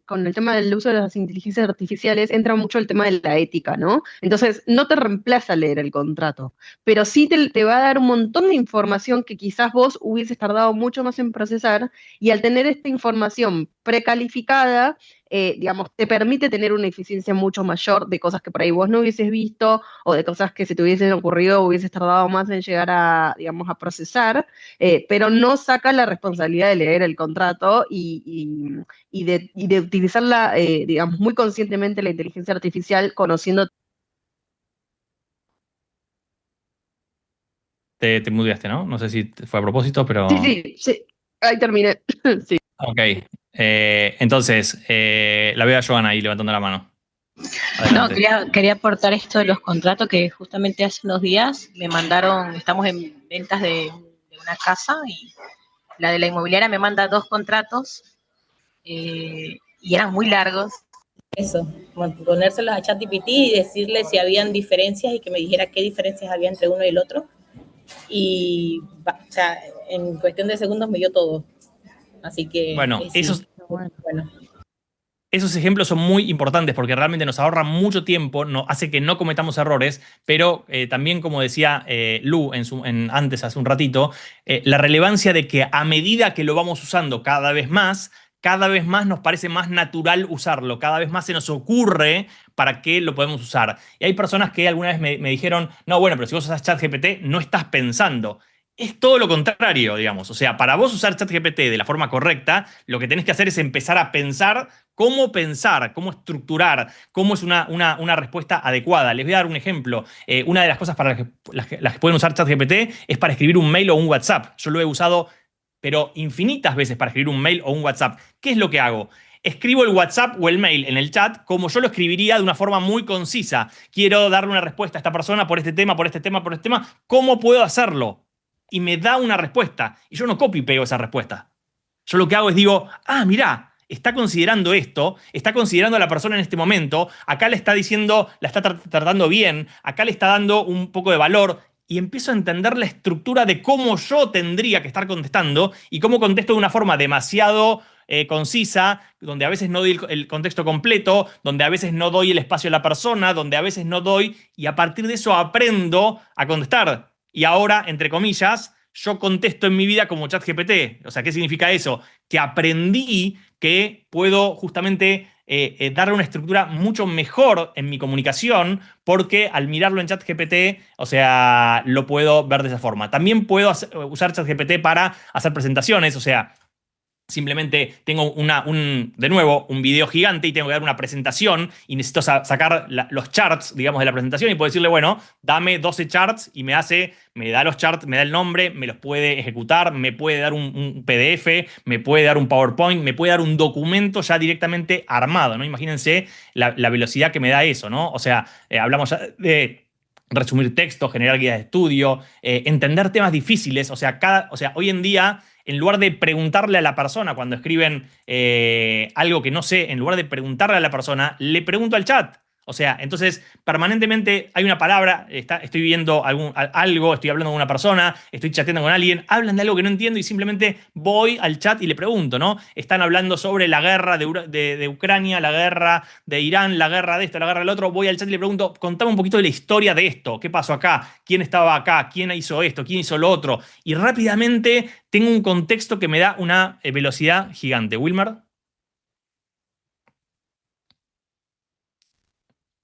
con el tema del uso de las inteligencias artificiales, entra mucho el tema de la ética, ¿no? Entonces, no te reemplaza leer el contrato, pero sí te va a dar un montón de información que quizás vos hubieses tardado mucho más en procesar, y al tener esta información precalificada, digamos, te permite tener una eficiencia mucho mayor de cosas que por ahí vos no hubieses visto, o de cosas que si te hubiesen ocurrido hubieses tardado más en llegar a, digamos, a procesar, pero no saca la responsabilidad de leer el contrato y de utilizarla, digamos, muy conscientemente la inteligencia artificial, conociendo. Te muteaste, ¿no? No sé si fue a propósito, Sí, pero... sí, sí, ahí terminé. Sí. Ok. Entonces, la veo a Joana ahí levantando la mano. No, Adelante. quería aportar esto de los contratos que justamente hace unos días me mandaron, estamos en ventas de una casa y la de la inmobiliaria me manda 2 contratos y eran muy largos. Eso, ponérselos a ChatGPT y decirle si habían diferencias y que me dijera qué diferencias había entre uno y el otro. Y, o sea, en cuestión de segundos me dio todo. Así que Bueno, sí, eso, bueno. esos ejemplos son muy importantes porque realmente nos ahorran mucho tiempo, hace que no cometamos errores, pero también, como decía Lu antes, hace un ratito, la relevancia de que a medida que lo vamos usando cada vez más nos parece más natural usarlo, cada vez más se nos ocurre para qué lo podemos usar. Y hay personas que alguna vez me dijeron, no, bueno, pero si vos usás ChatGPT, no estás pensando. Es todo lo contrario, digamos. O sea, para vos usar ChatGPT de la forma correcta, lo que tenés que hacer es empezar a pensar, cómo estructurar, cómo es una respuesta adecuada. Les voy a dar un ejemplo. Una de las cosas para las que pueden usar ChatGPT es para escribir un mail o un WhatsApp. Yo lo he usado, pero infinitas veces para escribir un mail o un WhatsApp. ¿Qué es lo que hago? Escribo el WhatsApp o el mail en el chat como yo lo escribiría de una forma muy concisa. Quiero darle una respuesta a esta persona por este tema, por este tema, por este tema. ¿Cómo puedo hacerlo? Y me da una respuesta. Y yo no copio y pego esa respuesta. Yo lo que hago es digo, mirá, está considerando esto, está considerando a la persona en este momento, acá le está diciendo, la está tratando bien, acá le está dando un poco de valor, y empiezo a entender la estructura de cómo yo tendría que estar contestando y cómo contesto de una forma demasiado concisa, donde a veces no doy el contexto completo, donde a veces no doy el espacio a la persona, donde a veces no doy, y a partir de eso aprendo a contestar. Y ahora, entre comillas, yo contesto en mi vida como ChatGPT. O sea, ¿qué significa eso? Que aprendí que puedo justamente darle una estructura mucho mejor en mi comunicación porque al mirarlo en ChatGPT, o sea, lo puedo ver de esa forma. También puedo usar ChatGPT para hacer presentaciones, o sea, simplemente tengo de nuevo, un video gigante y tengo que dar una presentación y necesito sacar los charts, digamos, de la presentación y puedo decirle, bueno, dame 12 charts y me da los charts, me da el nombre, me los puede ejecutar, me puede dar un PDF, me puede dar un PowerPoint, me puede dar un documento ya directamente armado, ¿no? Imagínense la velocidad que me da eso, ¿no? O sea, hablamos ya de resumir textos, generar guías de estudio, entender temas difíciles, o sea, hoy en día, en lugar de preguntarle a la persona cuando escriben algo que no sé, en lugar de preguntarle a la persona, le pregunto al chat. O sea, entonces permanentemente hay una palabra, estoy viendo algo, estoy hablando con una persona, estoy chateando con alguien, hablan de algo que no entiendo y simplemente voy al chat y le pregunto, ¿no? Están hablando sobre la guerra de Ucrania, la guerra de Irán, la guerra de esto, la guerra del otro, voy al chat y le pregunto, contame un poquito de la historia de esto, ¿qué pasó acá? ¿Quién estaba acá? ¿Quién hizo esto? ¿Quién hizo lo otro? Y rápidamente tengo un contexto que me da una velocidad gigante. Wilmer.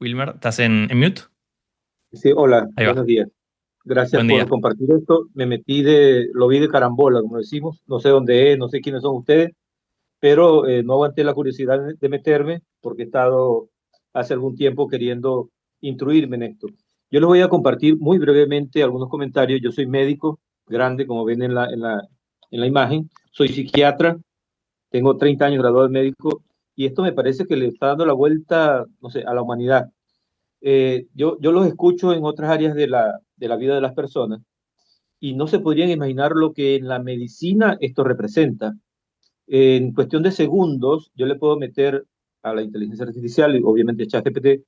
Wilmer, ¿estás en mute? Sí, hola, Ahí va. buenos días. Gracias Buen por día. compartir esto. Lo vi de carambola, como decimos. No sé dónde es, no sé quiénes son ustedes, pero no aguanté la curiosidad de meterme porque he estado hace algún tiempo queriendo instruirme en esto. Yo les voy a compartir muy brevemente algunos comentarios. Yo soy médico grande, como ven en la imagen. Soy psiquiatra, tengo 30 años graduado de médico y esto me parece que le está dando la vuelta, no sé, a la humanidad. Yo los escucho en otras áreas de la vida de las personas y no se podrían imaginar lo que en la medicina esto representa. En cuestión de segundos, yo le puedo meter a la inteligencia artificial y obviamente ChatGPT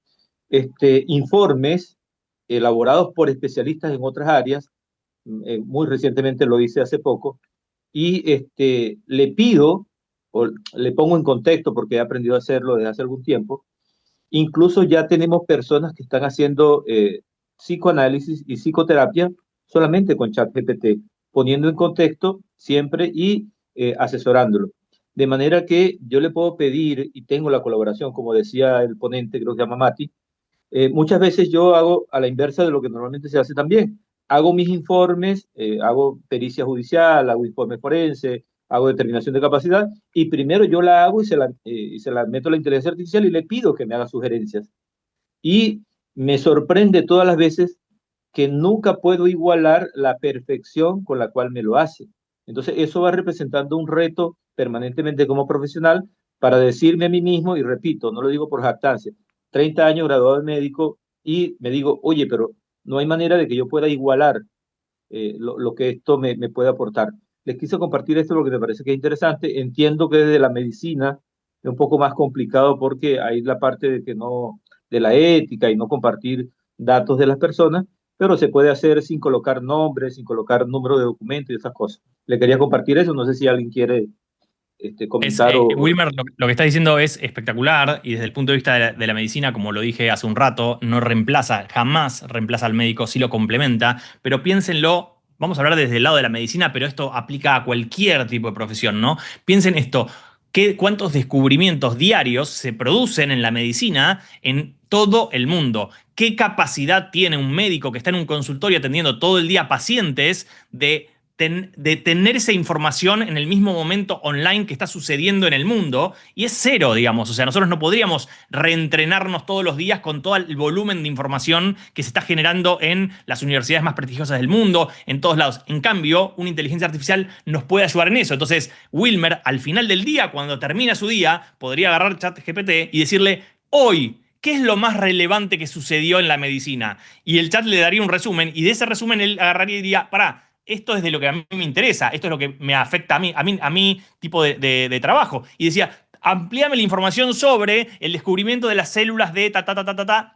informes elaborados por especialistas en otras áreas. Muy recientemente lo hice hace poco y le pido o le pongo en contexto porque he aprendido a hacerlo desde hace algún tiempo. Incluso ya tenemos personas que están haciendo psicoanálisis y psicoterapia solamente con ChatGPT, poniendo en contexto siempre y asesorándolo. De manera que yo le puedo pedir, y tengo la colaboración, como decía el ponente, creo que se llama Mati, muchas veces yo hago a la inversa de lo que normalmente se hace también. Hago mis informes, hago pericia judicial, hago informe forense, hago determinación de capacidad y primero yo la hago y se la meto a la inteligencia artificial y le pido que me haga sugerencias. Y me sorprende todas las veces que nunca puedo igualar la perfección con la cual me lo hace. Entonces eso va representando un reto permanentemente como profesional para decirme a mí mismo, y repito, no lo digo por jactancia, 30 años graduado de médico y me digo, oye, pero no hay manera de que yo pueda igualar lo que esto me puede aportar. Les quise compartir esto porque me parece que es interesante. Entiendo que desde la medicina es un poco más complicado porque hay la parte de la ética y no compartir datos de las personas, pero se puede hacer sin colocar nombres, sin colocar número de documento y esas cosas. Le quería compartir eso, no sé si alguien quiere comentaron. Wilmer, lo que está diciendo es espectacular y desde el punto de vista de la medicina, como lo dije hace un rato, no reemplaza, jamás reemplaza al médico, sí lo complementa, pero piénsenlo, vamos a hablar desde el lado de la medicina, pero esto aplica a cualquier tipo de profesión, ¿no? Piensen esto, ¿cuántos descubrimientos diarios se producen en la medicina en todo el mundo? ¿Qué capacidad tiene un médico que está en un consultorio atendiendo todo el día pacientes de tener esa información en el mismo momento online que está sucediendo en el mundo? Y es cero, digamos. O sea, nosotros no podríamos reentrenarnos todos los días con todo el volumen de información que se está generando en las universidades más prestigiosas del mundo, en todos lados. En cambio, una inteligencia artificial nos puede ayudar en eso. Entonces, Wilmer, al final del día, cuando termina su día, podría agarrar ChatGPT y decirle, hoy, ¿qué es lo más relevante que sucedió en la medicina? Y el chat le daría un resumen, y de ese resumen él agarraría y diría, pará, esto es de lo que a mí me interesa, esto es lo que me afecta a mí tipo de trabajo. Y decía, amplíame la información sobre el descubrimiento de las células de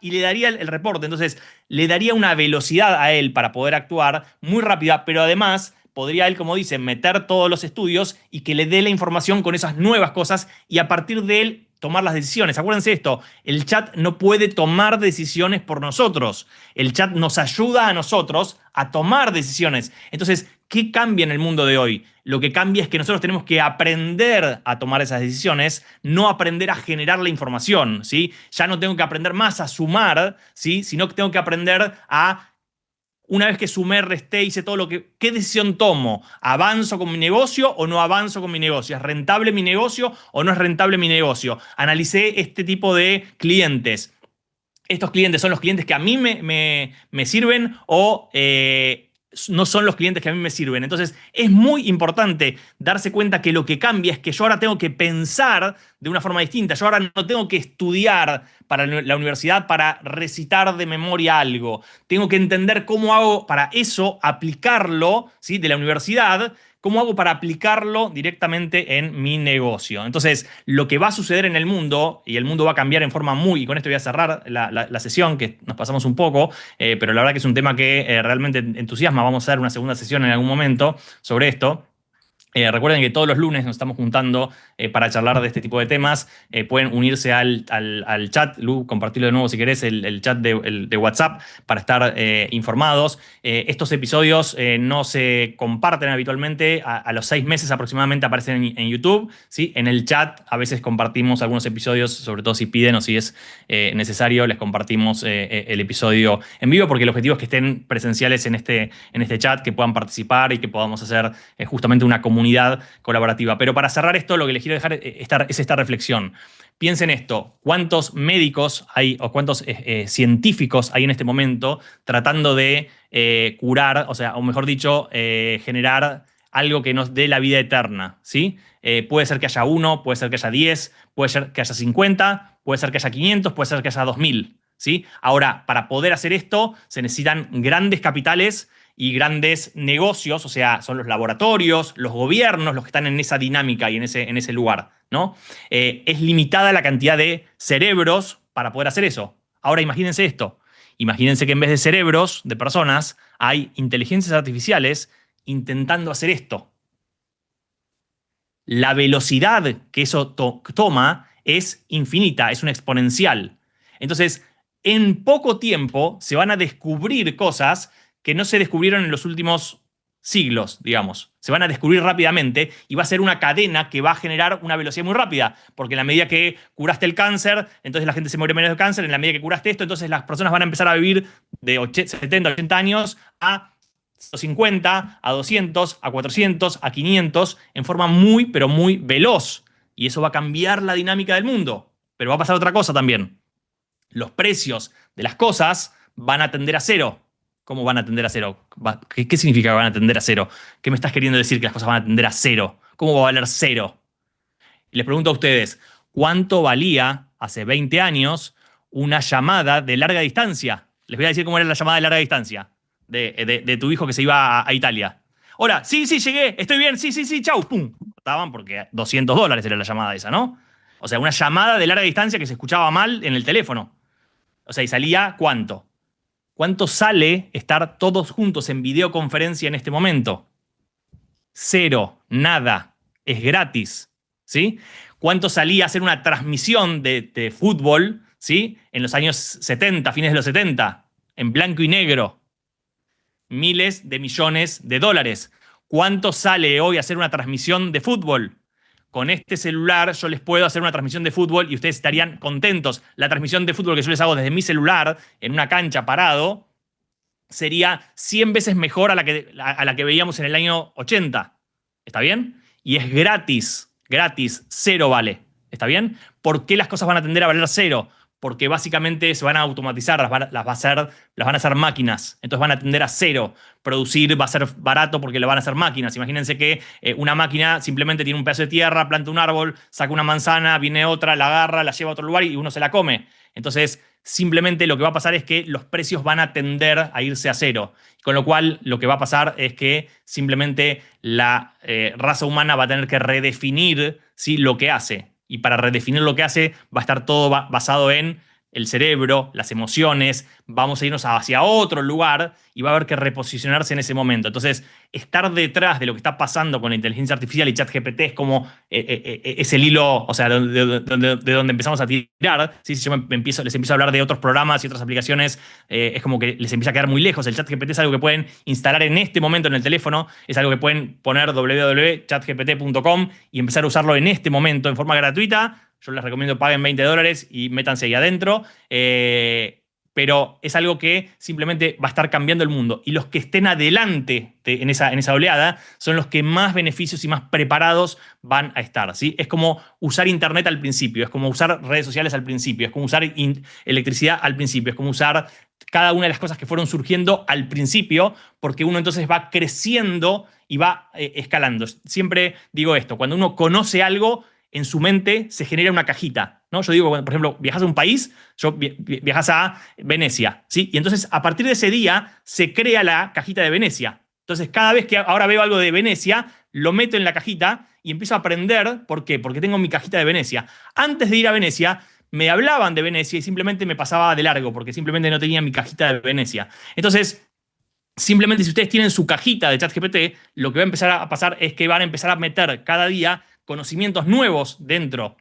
y le daría el reporte. Entonces, le daría una velocidad a él para poder actuar muy rápida, pero además podría él, como dice, meter todos los estudios y que le dé la información con esas nuevas cosas y a partir de él tomar las decisiones. Acuérdense esto, el chat no puede tomar decisiones por nosotros. El chat nos ayuda a nosotros a tomar decisiones. Entonces, ¿qué cambia en el mundo de hoy? Lo que cambia es que nosotros tenemos que aprender a tomar esas decisiones, no aprender a generar la información, ¿sí? Ya no tengo que aprender más a sumar, ¿sí? Sino que tengo que aprender a, una vez que sumé, resté, hice todo lo que... ¿Qué decisión tomo? ¿Avanzo con mi negocio o no avanzo con mi negocio? ¿Es rentable mi negocio o no es rentable mi negocio? Analicé este tipo de clientes. ¿Estos clientes son los clientes que a mí me sirven o no son los clientes que a mí me sirven? Entonces, es muy importante darse cuenta que lo que cambia es que yo ahora tengo que pensar de una forma distinta. Yo ahora no tengo que estudiar para la universidad para recitar de memoria algo. Tengo que entender cómo hago para eso, aplicarlo, ¿sí? De la universidad. ¿Cómo hago para aplicarlo directamente en mi negocio? Entonces, lo que va a suceder en el mundo, y el mundo va a cambiar en forma muy, y con esto voy a cerrar la sesión, que nos pasamos un poco, pero la verdad que es un tema que realmente entusiasma. Vamos a hacer una segunda sesión en algún momento sobre esto. Recuerden que todos los lunes nos estamos juntando para charlar de este tipo de temas. Pueden unirse al chat. Lu, compartirlo de nuevo si querés, el chat de WhatsApp para estar informados. Estos episodios no se comparten habitualmente. A los 6 meses aproximadamente aparecen en YouTube, ¿sí? En el chat a veces compartimos algunos episodios, sobre todo si piden o si es necesario, les compartimos el episodio en vivo, porque el objetivo es que estén presenciales en este chat, que puedan participar y que podamos hacer justamente una comunidad colaborativa. Pero para cerrar esto, lo que les quiero dejar es esta reflexión. Piensen esto, ¿cuántos médicos hay o cuántos científicos hay en este momento tratando de curar, o mejor dicho, generar algo que nos dé la vida eterna, ¿sí? Puede ser que haya 1, puede ser que haya 10, puede ser que haya 50, puede ser que haya 500, puede ser que haya 2000, ¿sí? Ahora, para poder hacer esto se necesitan grandes capitales y grandes negocios, o sea, son los laboratorios, los gobiernos los que están en esa dinámica y en ese lugar, ¿no? Es limitada la cantidad de cerebros para poder hacer eso. Ahora imagínense esto. Imagínense que en vez de cerebros de personas hay inteligencias artificiales intentando hacer esto. La velocidad que eso toma es infinita, es una exponencial. Entonces, en poco tiempo se van a descubrir cosas que no se descubrieron en los últimos siglos, digamos. Se van a descubrir rápidamente y va a ser una cadena que va a generar una velocidad muy rápida, porque en la medida que curaste el cáncer, entonces la gente se muere menos de cáncer, en la medida que curaste esto, entonces las personas van a empezar a vivir de 70, 80 años a 150, a 200, a 400, a 500, en forma muy, pero muy veloz. Y eso va a cambiar la dinámica del mundo. Pero va a pasar otra cosa también. Los precios de las cosas van a tender a cero. ¿Cómo van a tender a cero? ¿Qué significa que van a tender a cero? ¿Qué me estás queriendo decir que las cosas van a tender a cero? ¿Cómo va a valer cero? Y les pregunto a ustedes, ¿cuánto valía hace 20 años una llamada de larga distancia? Les voy a decir cómo era la llamada de larga distancia de tu hijo que se iba a Italia. Hola, sí, llegué, estoy bien, sí, chau, pum. Cortaban porque $200 era la llamada esa, ¿no? O sea, una llamada de larga distancia que se escuchaba mal en el teléfono. O sea, y salía ¿cuánto? ¿Cuánto sale estar todos juntos en videoconferencia en este momento? Cero, nada, es gratis. ¿sí? ¿Cuánto salía hacer una transmisión de fútbol, ¿sí? En los años 70, fines de los 70, en blanco y negro? Miles de millones de dólares. ¿Cuánto sale hoy hacer una transmisión de fútbol? Con este celular yo les puedo hacer una transmisión de fútbol y ustedes estarían contentos. La transmisión de fútbol que yo les hago desde mi celular, en una cancha parado, sería 100 veces mejor a la que veíamos en el año 80. ¿Está bien? Y es gratis, cero vale. ¿Está bien? ¿Por qué las cosas van a tender a valer cero? Porque básicamente se van a automatizar, las van a hacer máquinas. Entonces van a tender a cero. Producir va a ser barato porque lo van a hacer máquinas. Imagínense que una máquina simplemente tiene un pedazo de tierra, planta un árbol, saca una manzana, viene otra, la agarra, la lleva a otro lugar y uno se la come. Entonces, simplemente lo que va a pasar es que los precios van a tender a irse a cero. Con lo cual, lo que va a pasar es que simplemente la raza humana va a tener que redefinir, ¿sí?, lo que hace. Y para redefinir lo que hace va a estar todo basado en el cerebro, las emociones, vamos a irnos hacia otro lugar y va a haber que reposicionarse en ese momento. Entonces, estar detrás de lo que está pasando con la inteligencia artificial y ChatGPT es como es el hilo, o sea, de donde empezamos a tirar. ¿Sí? Si yo les empiezo a hablar de otros programas y otras aplicaciones, es como que les empieza a quedar muy lejos. El ChatGPT es algo que pueden instalar en este momento en el teléfono, es algo que pueden poner www.chatgpt.com y empezar a usarlo en este momento en forma gratuita. Yo les recomiendo paguen $20 y métanse ahí adentro. Pero es algo que simplemente va a estar cambiando el mundo. Y los que estén adelante en esa oleada son los que más beneficios y más preparados van a estar, ¿sí? Es como usar internet al principio, es como usar redes sociales al principio, es como usar electricidad al principio, es como usar cada una de las cosas que fueron surgiendo al principio, porque uno entonces va creciendo y va escalando. Siempre digo esto, cuando uno conoce algo, en su mente se genera una cajita, ¿no? Yo digo, por ejemplo, viajas a un país, viajas a Venecia, ¿sí? Y entonces, a partir de ese día, se crea la cajita de Venecia. Entonces, cada vez que ahora veo algo de Venecia, lo meto en la cajita y empiezo a aprender. ¿Por qué? Porque tengo mi cajita de Venecia. Antes de ir a Venecia, me hablaban de Venecia y simplemente me pasaba de largo, porque simplemente no tenía mi cajita de Venecia. Entonces, simplemente si ustedes tienen su cajita de ChatGPT, lo que va a empezar a pasar es que van a empezar a meter cada día conocimientos nuevos dentro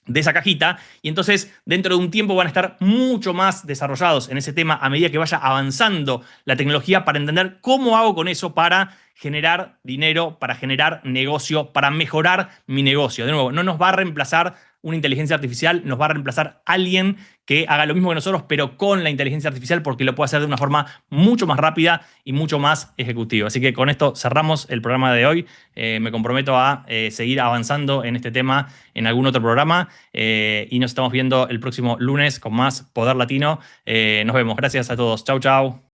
de esa cajita y entonces dentro de un tiempo van a estar mucho más desarrollados en ese tema a medida que vaya avanzando la tecnología para entender cómo hago con eso para generar dinero, para generar negocio, para mejorar mi negocio. De nuevo, no nos va a reemplazar una inteligencia artificial, nos va a reemplazar alguien que haga lo mismo que nosotros, pero con la inteligencia artificial, porque lo puede hacer de una forma mucho más rápida y mucho más ejecutiva. Así que con esto cerramos el programa de hoy. Me comprometo a seguir avanzando en este tema en algún otro programa y nos estamos viendo el próximo lunes con más Poder Latino. Nos vemos. Gracias a todos. Chau, chau.